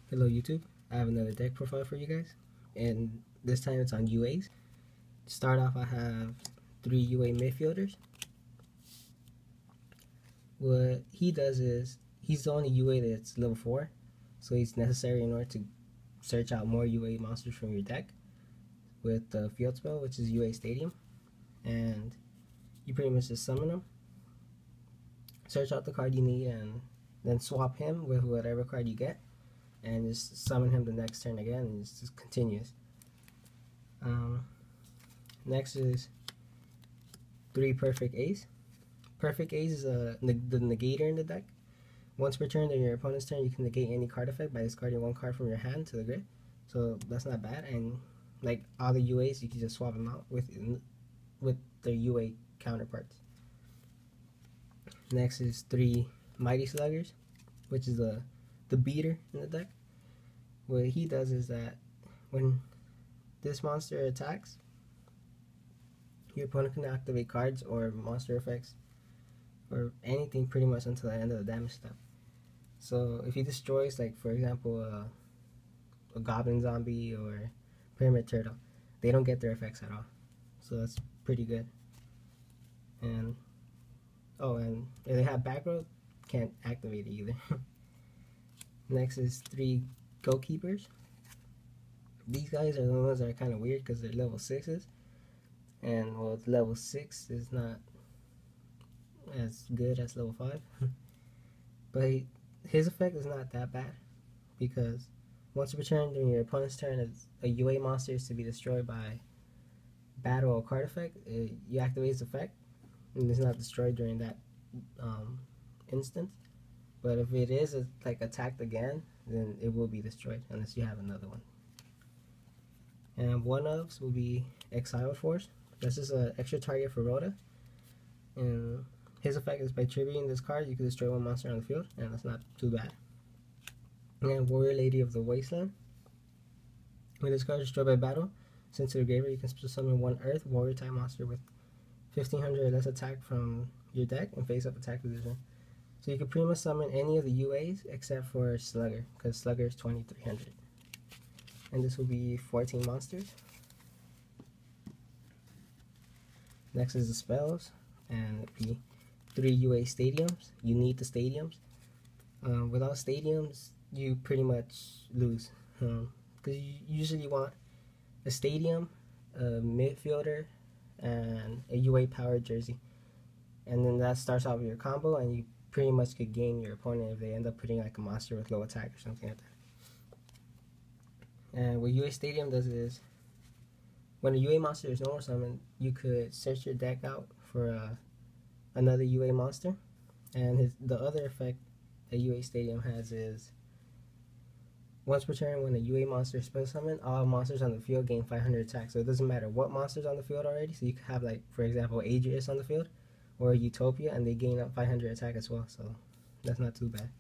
Hello YouTube, I have another deck profile for you guys, and this time it's on UAs. To start off, I have 3 UA midfielders. What he does is, he's the only UA that's level 4, so he's necessary in order to search out more UA monsters from your deck with the field spell, which is UA Stadium, and you pretty much just summon him, search out the card you need, and then swap him with whatever card you get, and just summon him the next turn again, and it's just continuous. Next is 3 Perfect Ace. Perfect Ace is the negator in the deck. Once per turn during your opponent's turn, you can negate any card effect by discarding 1 card from your hand to the grid. So that's not bad, and like all the UAs, you can just swap them out with their UA counterparts. Next is 3 Mighty Sluggers, which is the beater in the deck. What he does is that when this monster attacks, your opponent can activate cards or monster effects or anything pretty much until the end of the damage step. So if he destroys, like for example, a goblin zombie or pyramid turtle, they don't get their effects at all. So that's pretty good. And and if they have back row, can't activate it either. Next is 3 Goalkeepers. These guys are the ones that are kind of weird because they're level 6s, and well, level 6 is not as good as level 5. But his effect is not that bad, because once per turn during your opponent's turn, a UA monster is to be destroyed by battle or card effect, you activate his effect, and it's not destroyed during that instance. But if it is like attacked again, then it will be destroyed unless you have another one. And one ofs will be Exile Force. That's just an extra target for Rhoda. And his effect is by tributing this card, you can destroy 1 monster on the field, and that's not too bad. And Warrior Lady of the Wasteland. When this card is destroyed by battle, sent to the graveyard, you can special summon 1 Earth Warrior type monster with 1500 or less attack from your deck and face up attack position. So you can pretty much summon any of the UAs except for Slugger, because Slugger is 2300. And this will be 14 monsters. Next is the spells, and it'll be 3 UA stadiums. You need the stadiums. Without stadiums, you pretty much lose, because you usually want a stadium, a midfielder, and a UA power jersey, and then that starts off your combo, and you pretty much could gain your opponent if they end up putting like a monster with low attack or something like that. And what UA Stadium does is, when a UA monster is normal summoned, you could search your deck out for another UA monster, and the other effect that UA Stadium has is, once per turn when a UA monster is special summoned, all monsters on the field gain 500 attack. So it doesn't matter what monster's on the field already. So you could have, like for example, Adrius on the field or Utopia, and they gain up 500 attack as well. So that's not too bad.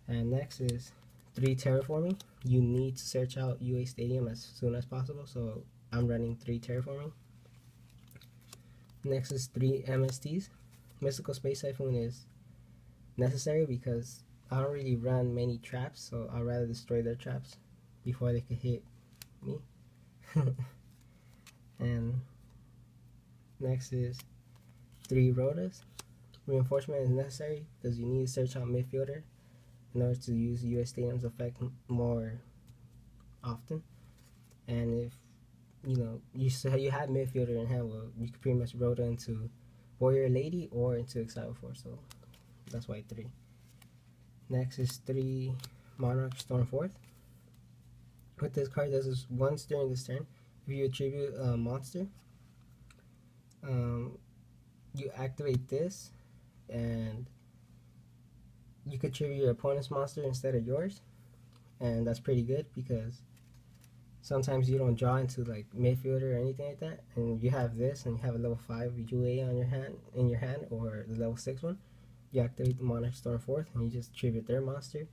And next is 3 Terraforming. You need to search out UA Stadium as soon as possible, so I'm running 3 Terraforming. Next is 3 MSTs. Mystical Space Typhoon is necessary because I don't really run many traps, so I'd rather destroy their traps before they could hit me. And next is 3 Rhodas. Reinforcement is necessary because you need to search out midfielder in order to use UA Stadium's effect more often. And if you have midfielder in hand, well, you can pretty much Rhoda into Warrior Lady or into Exile Force, so that's why 3. Next is 3 Monarch Stormforth. What this card does is, once during this turn, if you attribute a monster, you activate this, and you could tribute your opponent's monster instead of yours, and that's pretty good because sometimes you don't draw into like midfielder or anything like that, and you have this, and you have a level 5 UA on your hand, or the level 6 one. You activate the Monarch Stormforth, and you just tribute their monster,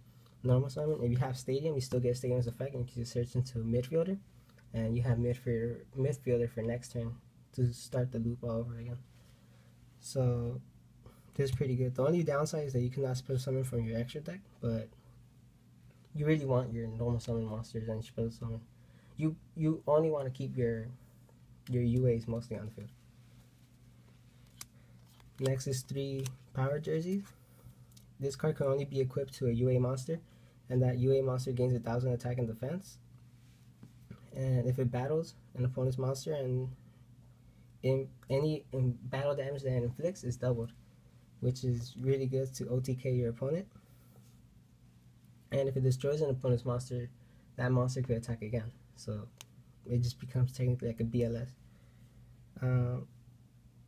normal summon. If you have Stadium, you still get Stadium's effect, and you can just search into midfielder, and you have midfielder for next turn to start the loop all over again. So this is pretty good. The only downside is that you cannot special summon from your extra deck, but you really want your normal summon monsters and special summon. You only want to keep your UAs mostly on the field. Next is 3 power jerseys. This card can only be equipped to a UA monster, and that UA monster gains 1,000 attack and defense. And if it battles an opponent's monster, and in battle damage that it inflicts is doubled, which is really good to OTK your opponent. And if it destroys an opponent's monster, that monster could attack again. So it just becomes technically like a BLS.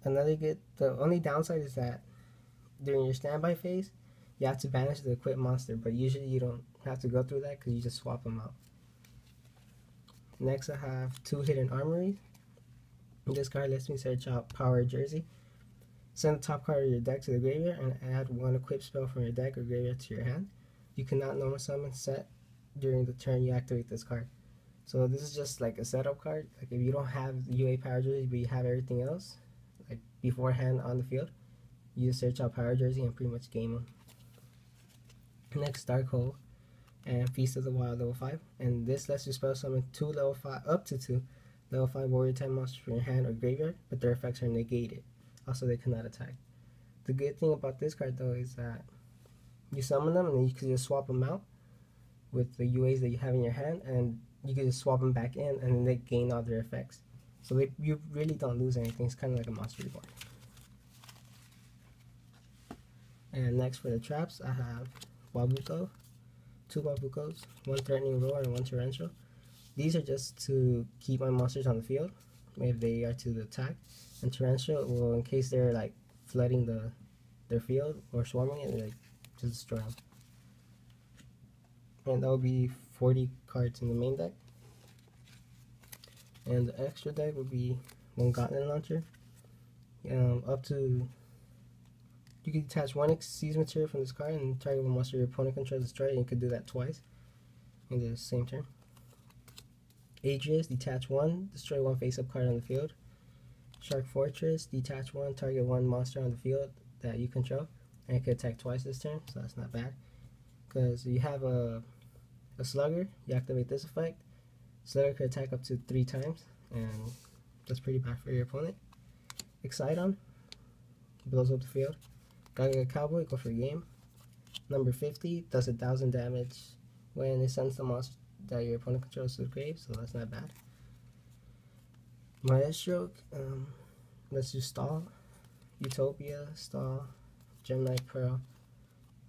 The only downside is that during your standby phase, you have to banish the equipped monster, but usually you don't have to go through that because you just swap them out. Next, I have 2 hidden armories. This card lets me search out Power Jersey. Send the top card of your deck to the graveyard and add 1 equipped spell from your deck or graveyard to your hand. You cannot normal summon set during the turn you activate this card. So this is just like a setup card. Like if you don't have UA Power Jersey but you have everything else, like beforehand on the field, you just search out Power Jersey and pretty much game them. Next, Dark Hole and Feast of the Wild level 5, and this lets you spell summon up to 2 level 5 warrior type monsters from your hand or graveyard, but their effects are negated. Also, they cannot attack. The good thing about this card though is that you summon them and then you can just swap them out with the UAs that you have in your hand, and you can just swap them back in and then they gain all their effects. So you really don't lose anything. It's kind of like a monster reborn. And next for the traps, I have Wabuko, 2 Wabukos, 1 Threatening Roar and 1 Torrential. These are just to keep my monsters on the field if they are to the attack. And Torrential will, in case they're like flooding their field or swarming it, like just destroy them. And that will be 40 cards in the main deck. And the extra deck would be 1 Gauntlet Launcher. You can detach 1 Seize material from this card and target one monster your opponent controls destroy, and you could do that twice in the same turn. Adrius, detach 1, destroy 1 face-up card on the field. Shark Fortress, detach 1, target 1 monster on the field that you control, and it could attack twice this turn, so that's not bad. Because you have a Slugger, you activate this effect. Slugger could attack up to 3 times, and that's pretty bad for your opponent. Exciton, blows up the field. Gaga Cowboy, go for a game. Number 50, does 1,000 damage when it sends the monster that your opponent controls to the grave, so that's not bad. Maestro, lets you stall. Utopia, stall. Gemini Pearl,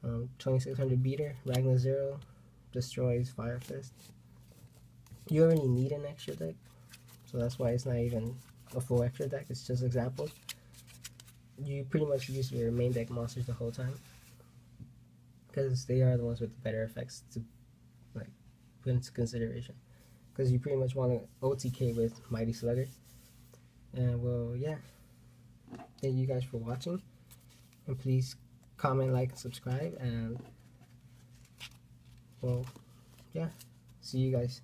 2600 beater. Ragnar Zero, destroys Fire Fist. You already need an extra deck, so that's why it's not even a full extra deck, it's just examples. You pretty much use your main deck monsters the whole time because they are the ones with the better effects to like put into consideration, because you pretty much want to OTK with Mighty Slugger. And well, yeah, thank you guys for watching, and please comment, like, and subscribe, and well, yeah, see you guys.